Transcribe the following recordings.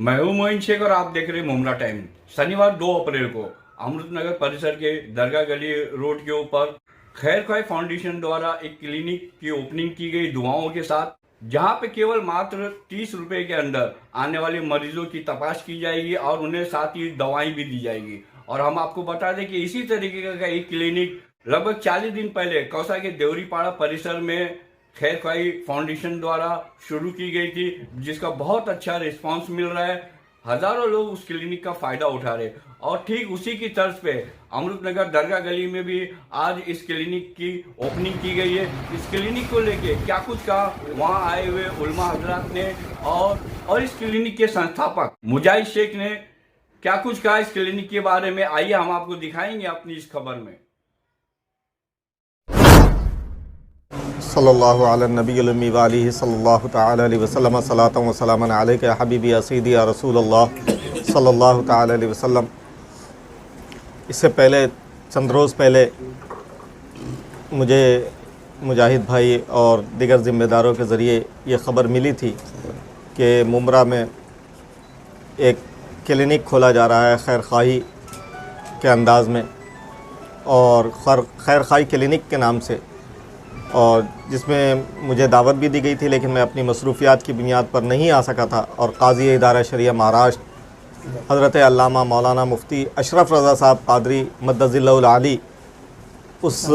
मैं हूं मोइन शेख और आप देख रहे हैं मुमरा टाइम। शनिवार 2 अप्रैल को अमृतनगर परिसर के दरगाह गली रोड के ऊपर खैर ख्वाही फाउंडेशन द्वारा एक क्लिनिक की ओपनिंग की गई दुआओं के साथ, जहां पे केवल मात्र 30 रुपए के अंदर आने वाले मरीजों की तपाश की जाएगी और उन्हें साथ ही दवाएं भी दी जाएगी। और हम आपको बता दें कि इसी तरीके का एक क्लिनिक लगभग 40 दिन पहले कौसा के देवरीपाड़ा परिसर में खैर ख्वाही फाउंडेशन द्वारा शुरू की गई थी, जिसका बहुत अच्छा रिस्पांस मिल रहा है। हजारों लोग उस क्लिनिक का फायदा उठा रहे और ठीक उसी की तर्ज पे अमृतनगर दरगाह गली में भी आज इस क्लिनिक की ओपनिंग की गई है। इस क्लिनिक को लेके क्या कुछ कहा वहां आए हुए उलमा हजरात ने और इस क्लिनिक के संस्थापक मुजाहिद शेख ने क्या कुछ कहा इस क्लिनिक के बारे में, आइए हम आपको दिखाएंगे अपनी इस खबर में। सल्लल्लाहु अला नबील उम्मी व आलिहि सल्लल्लाहु तआला अलैहि वसल्लम सलातन व सलामन अलैका या हबीबी या सय्यदी या रसूलल्लाह सल्लल्लाहु तआला अलैहि वसल्लम। इससे पहले चंद रोज़ पहले मुझे मुजाहिद भाई और दीगर ज़िम्मेदारों के ज़रिए ये ख़बर मिली थी कि मुमरा में एक क्लिनिक खोला जा रहा है खैर ख्वाही के अंदाज़ में और खैर ख्वाही क्लिनिक के नाम से, और जिसमें मुझे दावत भी दी गई थी, लेकिन मैं अपनी मसरूफ़ियात की बुनियाद पर नहीं आ सका था। और काज़ी इदारा शरिया महाराष्ट्र हज़रत अल्लामा मौलाना मुफ्ती अशरफ रज़ा साहब क़ादरी मद्दज़िल्लहुल आली उस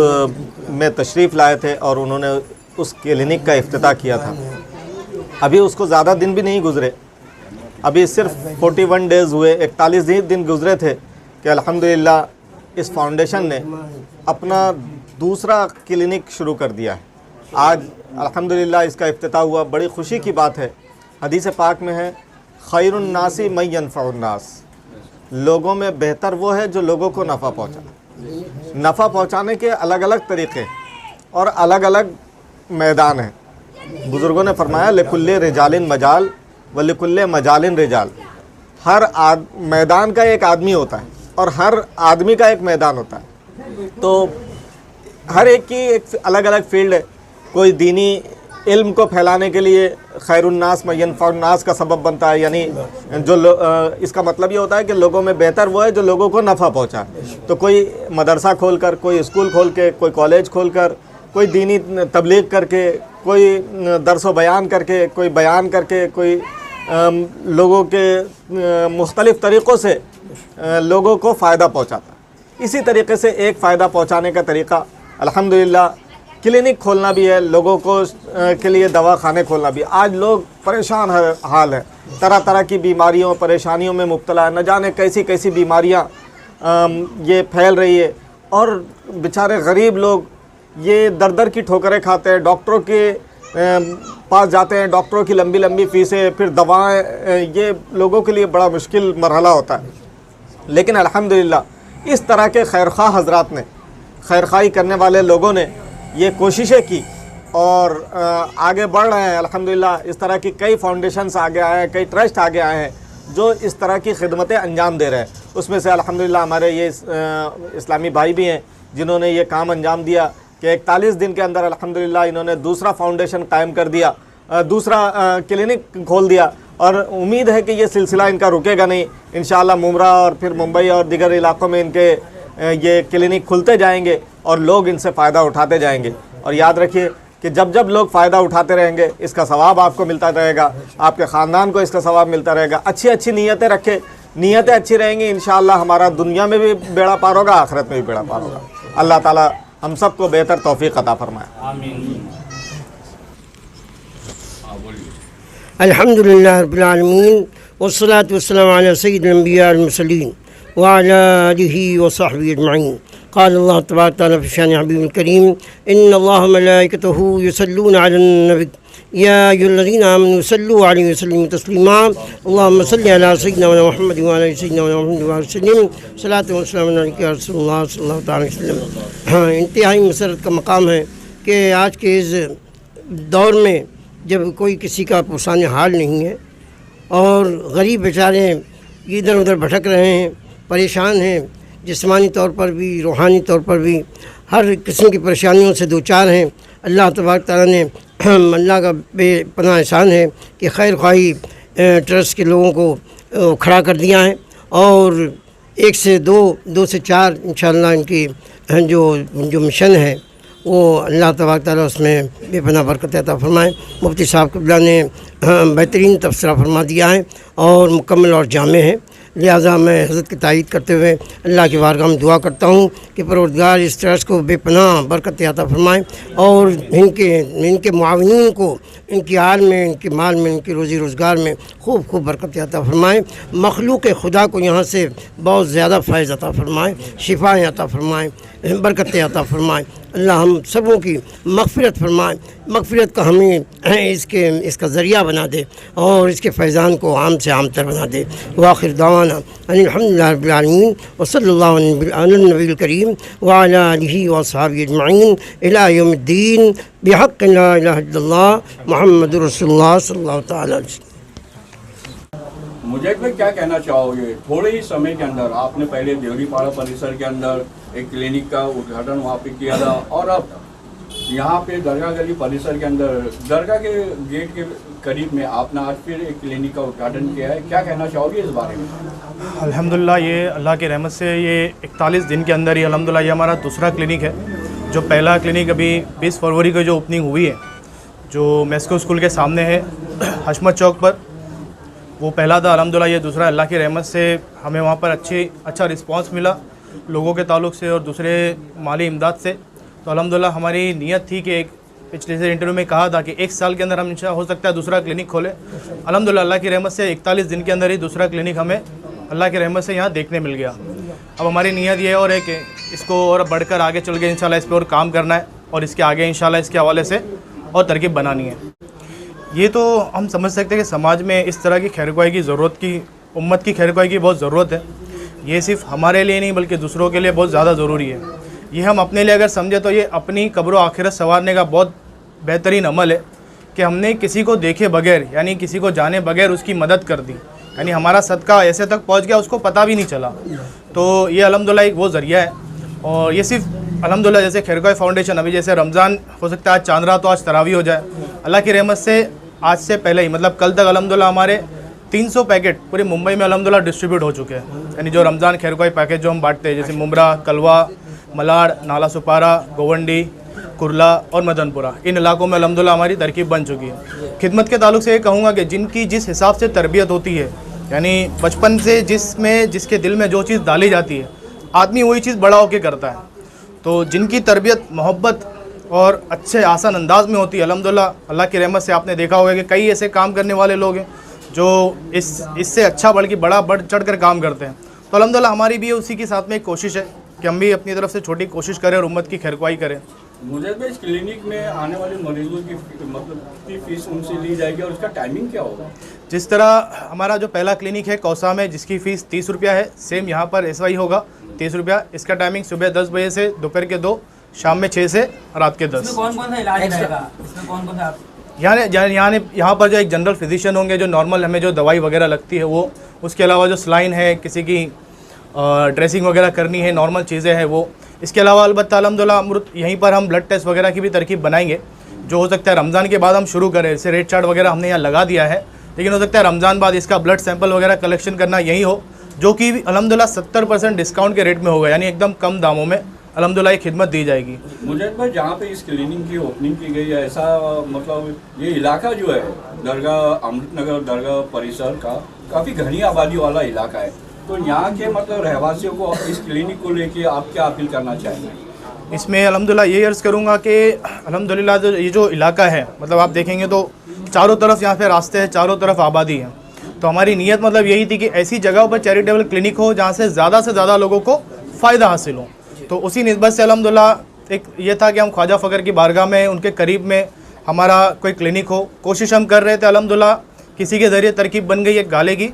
में तशरीफ़ लाए थे और उन्होंने उस क्लिनिक का इफ्तिताह किया था। अभी उसको ज़्यादा दिन भी नहीं गुज़रे, अभी सिर्फ 41 डेज़ हुए, 41 दिन गुज़रे थे कि अल्हम्दुलिल्लाह इस फाउंडेशन ने अपना दूसरा क्लिनिक शुरू कर दिया है। आज अल्हम्दुलिल्लाह इसका इफ्तिताह हुआ, बड़ी ख़ुशी की बात है। हदीस पाक में है खैरुन नासी मन यनफ़उन नास, लोगों में बेहतर वो है जो लोगों को नफ़ा पहुँचाए। नफ़ा पहुँचाने के अलग अलग तरीक़े और अलग अलग मैदान हैं। बुज़ुर्गों ने फरमाया लिकुल्ले रिजालिन मजाल व लिकुल्ले मजालिन रिजाल, हर मैदान का एक आदमी होता है और हर आदमी का एक मैदान होता है। तो हर एक की एक अलग अलग फील्ड है। कोई दीनी इल्म को फैलाने के लिए खैरुन्नास मयनफ़उन्नास का सबब बनता है, यानी जो इसका मतलब ये होता है कि लोगों में बेहतर वो है जो लोगों को नफ़ा पहुंचाए। तो कोई मदरसा खोलकर, कोई स्कूल खोल के, कोई कॉलेज खोलकर, कोई दीनी तबलीग करके, कोई दर्स व बयान करके, कोई बयान करके, कोई लोगों के मुख्तलिफ़ तरीक़ों से लोगों को फ़ायदा पहुँचाता है। इसी तरीके से एक फ़ायदा पहुँचाने का तरीक़ा अल्हम्दुलिल्लाह क्लिनिक खोलना भी है, लोगों को के लिए दवा खाने खोलना भी। आज लोग परेशान हाल है, तरह तरह की बीमारियों परेशानियों में मुब्तला है, न जाने कैसी कैसी बीमारियां ये फैल रही है और बेचारे गरीब लोग ये दर दर की ठोकरें खाते हैं। डॉक्टरों के पास जाते हैं, डॉक्टरों की लंबी लंबी फ़ीसें, फिर दवाएँ, ये लोगों के लिए बड़ा मुश्किल मरहला होता है। लेकिन अल्हम्दुलिल्लाह इस तरह के खैरख्वाह हज़रात ने, खैर ख्वाही करने वाले लोगों ने ये कोशिशें की और आगे बढ़ रहे हैं। अल्हम्दुलिल्लाह इस तरह की कई फाउंडेशंस आगे आए हैं, कई ट्रस्ट आगे आए हैं जो इस तरह की खिदमतें अंजाम दे रहे हैं। उसमें से अल्हम्दुलिल्लाह हमारे ये इस्लामी भाई भी हैं जिन्होंने ये काम अंजाम दिया कि 41 दिन के अंदर अल्हम्दुलिल्लाह इन्होंने दूसरा फाउंडेशन कायम कर दिया, दूसरा क्लिनिक खोल दिया। और उम्मीद है कि ये सिलसिला इनका रुकेगा नहीं। इंशाअल्लाह मुमरा और फिर मुंबई और दीगर इलाक़ों में इनके ये क्लिनिक खुलते जाएंगे और लोग इनसे फ़ायदा उठाते जाएंगे। और याद रखिए कि जब जब लोग फ़ायदा उठाते रहेंगे इसका सवाब आपको मिलता रहेगा, आपके ख़ानदान को इसका सवाब मिलता रहेगा। अच्छी अच्छी नीयतें रखें, नीयतें अच्छी रहेंगी इंशाअल्लाह हमारा दुनिया में भी बेड़ा पार होगा, आखिरत में भी बेड़ा पार होगा। अल्लाह ताला हम सबको बेहतर तौफ़ीक़ अता फरमाए। आमीन। अल्हम्दुलिल्लाह रब्बिल आलमीन वस्सलातु वस्सलामु अला सय्यिदिल अंबिया वल मुरसलीन व अला आलिहि व सहबिहि अजमईन। क़ाल अल्लाह तबारक व तआला फ़ी शान हबीबिल करीम इन्नल्लाह व मलाइकतहु युसल्लूना अलन नबी या अय्युहल्लज़ीना आमनू सल्लू अलैहि व सल्लिमू तस्लीमा। अल्लाहुम्मा सल्लि अला सय्यिदिना मुहम्मद व अला सय्यिदिना मुहम्मद व सल्लिम सलातु व सलामु अलैका या रसूलल्लाह सल्लल्लाहु अलैहि वसल्लम। इंतहाई मसरत का मकाम है कि आज के इस दौर में जब कोई किसी का पुरसान हाल नहीं है और गरीब बेचारे इधर उधर भटक रहे हैं, परेशान हैं, जिस्मानी तौर पर भी रूहानी तौर पर भी हर किस्म की परेशानियों से दो चार हैं। अल्लाह तबारक तआला ने अल्लाह का बेपनाह एहसान है कि खैर ख्वाही ट्रस्ट के लोगों को खड़ा कर दिया है और 1 से 2, 2 से 4 इंशाअल्लाह इनकी जो मिशन है वो अल्लाह तबारक तआला उसमें बेपनाह बरकत अता फरमाए। मुफ्ती साहब क़िबला ने बेहतरीन तबसरा फरमा दिया है और मुकम्मल और जामे है। लिहाजा मैं हज़रत की तायीद करते हुए अल्लाह की बारगाह में दुआ करता हूँ कि परवरदिगार इस ट्रस्ट को बेपनाह बरकत अता फरमाए और इनके मुआविनीन को इनकी हाल में, इनके माल में, इनकी रोज़ी रोज़गार में खूब बरकत अता फरमाए। मखलूक़ खुदा को यहाँ से बहुत ज़्यादा फ़ैज़ अता फरमाए, शिफ़ाएँ अता फरमाए, बरकतें अता फरमाए। अल्लाह हम सबों की मग़फ़िरत फरमाए, मग़फ़िरत का हमें इसका ज़रिया बना दे और इसके फैज़ान को आम से आम तर बना दे। व आखिर दावाना अल्हम्दुलिल्लाहि रब्बिल आलमीन व सल्लल्लाहु अला नबील करीम व अला आलिहि व अस्हाबिहि अजमईन इला यौमिद्दीन बिहक़्क़ि ला इलाहा इल्लल्लाह मुहम्मदुर रसूलुल्लाह सल्लल्लाहु तआला अलैहि वसल्लम। मुझे भाई क्या कहना चाहोगे, थोड़े ही समय के अंदर आपने पहले देवरीपाड़ा परिसर के अंदर एक क्लिनिक का उद्घाटन वहाँ पे किया था और अब यहाँ पे दरगाह गली परिसर के अंदर दरगाह के गेट के करीब में आपने आज फिर एक क्लिनिक का उद्घाटन किया है, क्या कहना चाहोगे इस बारे में? अल्हम्दुलिल्लाह, ये अल्लाह की रहमत से ये 41 दिन के अंदर ही अल्हम्दुलिल्लाह ये हमारा दूसरा क्लिनिक है। जो पहला क्लिनिक अभी 20 फरवरी को जो ओपनिंग हुई है, जो मेस्को स्कूल के सामने है हशमत चौक पर, वो पहला था। अल्हम्दुलिल्लाह ये दूसरा अल्लाह की रहमत से हमें वहाँ पर अच्छा रिस्पांस मिला लोगों के ताल्लुक़ से और दूसरे माली इमदाद से। तो अल्हम्दुलिल्लाह हमारी नीयत थी कि एक पिछले से इंटरव्यू में कहा था कि 1 साल के अंदर हम इंशाअल्लाह हो सकता है दूसरा क्लिनिक खोलें। अल्हम्दुलिल्लाह अल्लाह की रहमत से 41 दिन के अंदर ही दूसरा क्लिनिक हमें अल्लाह की रहमत से यहाँ देखने मिल गया। अब हमारी नीयत ये और है कि इसको और बढ़कर आगे चल के इंशाअल्लाह इस पर और काम करना है और इसके आगे इंशाअल्लाह इसके हवाले से और तरकीब बनानी है। ये तो हम समझ सकते हैं कि समाज में इस तरह की खैरख्वाही की ज़रूरत की, उम्मत की खैरख्वाही की बहुत ज़रूरत है। ये सिर्फ हमारे लिए नहीं बल्कि दूसरों के लिए बहुत ज़्यादा ज़रूरी है। ये हम अपने लिए अगर समझे तो ये अपनी कब्र आखिरत संवारने का बहुत बेहतरीन अमल है कि हमने किसी को देखे बगैर यानी किसी को जाने बगैर उसकी मदद कर दी, यानी हमारा सदका ऐसे तक पहुंच गया उसको पता भी नहीं चला। तो ये अल्हम्दुलिल्लाह एक वो ज़रिया है। और ये सिर्फ अल्हम्दुलिल्लाह जैसे खैरख्वाही फाउंडेशन, अभी जैसे रमज़ान हो सकता है आज चांद रात तो आज तरावी हो जाए, अल्लाह की रहमत से आज से पहले ही मतलब कल तक अल्हम्दुलिल्लाह हमारे 300 पैकेट पूरे मुंबई में अल्हम्दुलिल्लाह डिस्ट्रीब्यूट हो चुके हैं। यानी जो रमज़ान खैरख्वाही पैकेज जो हम बांटते हैं जैसे मुमरा, कलवा, मलाड़, नाला सुपारा, गोवंडी, कुरला और मदनपुरा, इन इलाकों में अल्हम्दुलिल्लाह हमारी तरकीब बन चुकी है। खिदमत के ताल्लुक़ से ये कहूँगा कि जिनकी जिस हिसाब से तरबियत होती है, यानी बचपन से जिसके दिल में जो चीज़ डाली जाती है आदमी वही चीज़ बड़ा होकर करता है। तो जिनकी तरबियत मोहब्बत और अच्छे आसान अंदाज में होती है, अल्हम्दुलिल्लाह अल्लाह की रहमत से आपने देखा होगा कि कई ऐसे काम करने वाले लोग हैं जो इससे अच्छा बढ़ चढ़ कर काम करते हैं। तो अल्हम्दुलिल्लाह हमारी भी उसी के साथ में एक कोशिश है कि हम भी अपनी तरफ से छोटी कोशिश करें और उम्मत की खैरख्वाही करें। मुझे भी इस क्लिनिक में आने वाले मरीजों की मतलब कितनी फीस उनसे ली जाएगी और उसका टाइमिंग क्या होगा? जिस तरह हमारा जो पहला क्लिनिक है कौसा में जिसकी फ़ीस 30 रुपया है, सेम यहाँ पर ऐसा ही होगा 30 रुपया। इसका टाइमिंग सुबह 10 बजे से दोपहर के 2, शाम में 6 से रात के 10। कौन कौन सा इलाज रहेगा इसमें? कौन कौन सा यहाँ पर जो एक जनरल फिजिशियन होंगे जो नॉर्मल हमें जो दवाई वगैरह लगती है वो, उसके अलावा जो सलाइन है, किसी की ड्रेसिंग वगैरह करनी है, नॉर्मल चीज़ें हैं वो। इसके अलावा अलबत्ता अल्हम्दुलिल्लाह यहीं पर हम ब्लड टेस्ट वगैरह की भी तरकीब बनाएंगे, जो हो सकता है रमज़ान के बाद हम शुरू करें। जैसे रेड चार्ट वगैरह हमने यहाँ लगा दिया है, लेकिन हो सकता है रमज़ान बाद इसका ब्लड सैंपल वगैरह कलेक्शन करना यही हो, जो कि अल्हम्दुलिल्लाह 70% डिस्काउंट के रेट में होगा, यानी एकदम कम दामों में अल्हम्दुलिल्लाह ये खिदमत दी जाएगी। मुझे भाई जहाँ पे इस क्लिनिक की ओपनिंग की गई है, ऐसा मतलब ये इलाका जो है दरगाह अमृतनगर दरगाह परिसर का काफ़ी घनी आबादी वाला इलाका है, तो यहाँ के मतलब रहवासियों को इस क्लिनिक को लेके आप क्या अपील करना चाहेंगे? इसमें अल्हम्दुलिल्लाह ये अर्ज़ करूँगा कि अल्हम्दुलिल्लाह ये जो इलाका है मतलब आप देखेंगे तो चारों तरफ यहाँ पे रास्ते हैं, चारों तरफ आबादी है। तो हमारी नीयत मतलब यही थी कि ऐसी जगहों पर चैरिटेबल क्लिनिक हो जहाँ से ज़्यादा लोगों को फ़ायदा हासिल हो। तो उसी निस्बत से अल्हम्दुलिल्लाह एक ये था कि हम ख्वाजा फ़कर की बारगाह में उनके करीब में हमारा कोई क्लिनिक हो, कोशिश हम कर रहे थे। अल्हम्दुलिल्लाह किसी के ज़रिए तरकीब बन गई एक गाले की,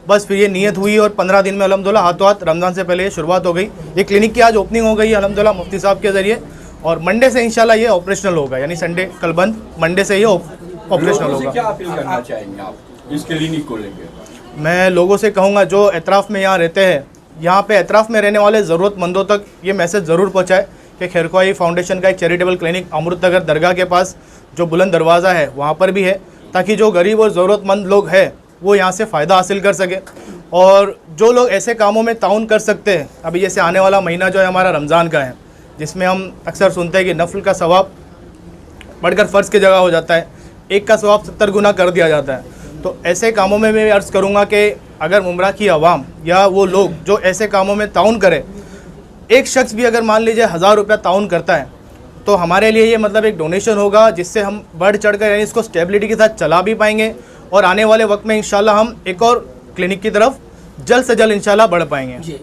बस फिर ये नीयत हुई और 15 दिन में अल्हम्दुलिल्लाह हाथों हाथ रमज़ान से पहले ये शुरुआत हो गई। ये क्लिनिक की आज ओपनिंग हो गई है अल्हम्दुलिल्लाह मुफ्ती साहब के ज़रिए, और मंडे से इंशाल्लाह ये ऑपरेशनल होगा, यानी संडे कल बंद, मंडे से ये ऑपरेशनल होगा। क्या अपील करना चाहेंगे आप इस क्लिनिक को लेकर? मैं लोगों से कहूँगा जो एतराफ़ में यहाँ रहते हैं, यहाँ पे एतराफ़ में रहने वाले ज़रूरतमंदों तक ये मैसेज ज़रूर पहुँचाए कि खैरख्वाही फाउंडेशन का एक चैरिटेबल क्लिनिक अमृतनगर दरगाह के पास जो बुलंद दरवाज़ा है वहाँ पर भी है, ताकि जो गरीब और ज़रूरतमंद लोग हैं वो यहाँ से फ़ायदा हासिल कर सके। और जो लोग ऐसे कामों में ताउन कर सकते हैं, अभी जैसे आने वाला महीना जो है हमारा रमज़ान का है, जिसमें हम अक्सर सुनते हैं कि नफल का सवाब बढ़कर फ़र्ज़ की जगह हो जाता है, एक का सवाब 70 गुना कर दिया जाता है। तो ऐसे कामों में मैं अर्ज़ करूँगा कि अगर मुमरा की आवाम या वो लोग जो ऐसे कामों में ताउन करे, एक शख्स भी अगर मान लीजिए 1000 रुपया ताउन करता है, तो हमारे लिए ये मतलब एक डोनेशन होगा, जिससे हम बढ़ चढ़ कर यानी इसको स्टेबिलिटी के साथ चला भी पाएंगे और आने वाले वक्त में इंशाल्लाह हम एक और क्लिनिक की तरफ जल्द से जल्द इंशाल्लाह बढ़ पाएंगे। जी